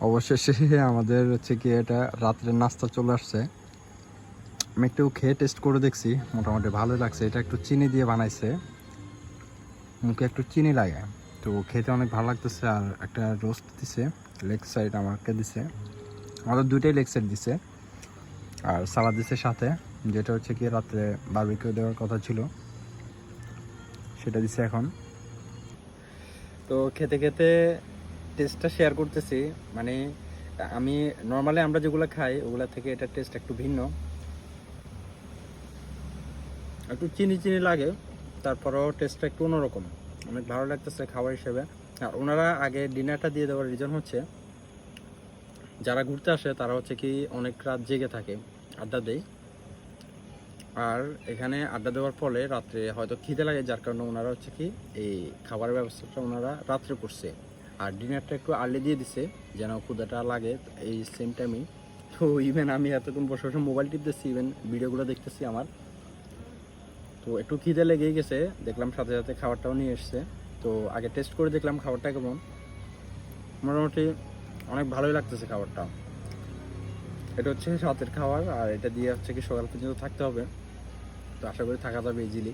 অবশেষে আমাদের হচ্ছে কি এটা রাত্রের নাস্তা চলে আসছে। আমি একটু খেয়ে টেস্ট করে দেখছি, মোটামুটি ভালোই লাগছে। এটা একটু চিনি দিয়ে বানাইছে, মুখে একটু চিনি লাগে, তো খেতে অনেক ভালো লাগতেছে। আর একটা রোস্ট দিছে, লেগ সাইড আমাকে দিছে, আমাদের দুইটাই লেগ সাইড দিছে। আর সালাদ দিছে সাথে, যেটা হচ্ছে কি রাত্রে বারবিকিউ দেওয়ার কথা ছিল, সেটা দিছে এখন। তো খেতে খেতে টেস্টটা শেয়ার করতেছি। মানে আমি নর্মালি আমরা যেগুলো খাই ওগুলা থেকে এটার টেস্ট একটু ভিন্ন, একটু চিনি চিনি লাগে, তারপরেও টেস্টটা একটু অন্যরকম, অনেক ভালো লাগতেছে খাবার হিসেবে। আর ওনারা আগে ডিনারটা দিয়ে দেওয়ার রিজন হচ্ছে, যারা ঘুরতে আসে তারা হচ্ছে কি অনেক রাত জেগে থাকে, আড্ডা দেয়। আর এখানে আড্ডা দেওয়ার ফলে রাত্রে হয়তো খিদে লাগে, যার কারণে ওনারা হচ্ছে কি এই খাবারের ব্যবস্থাটা ওনারা রাত্রে করছে। আর ডিনারটা একটু আর্লি দিয়ে দিছে যেন ক্ষুদাটা লাগে এই সেম টাইমেই। তো ইভেন আমি এতক্ষণ বসে বসে মোবাইল টিপতেছি, ইভেন ভিডিওগুলো দেখতেছি আমার, তো একটু খিদে লেগেই গেছে। দেখলাম সাথে সাথে খাবারটাও নিয়ে এসছে। তো আগে টেস্ট করে দেখলাম খাবারটা কেমন। মোটামুটি অনেক ভালোই লাগতেছে খাবারটা। এটা হচ্ছে রাতের খাবার, আর এটা দিয়ে হচ্ছে কি সকাল পর্যন্ত থাকতে হবে, তো আশা করি থাকা যাবে ইজিলি।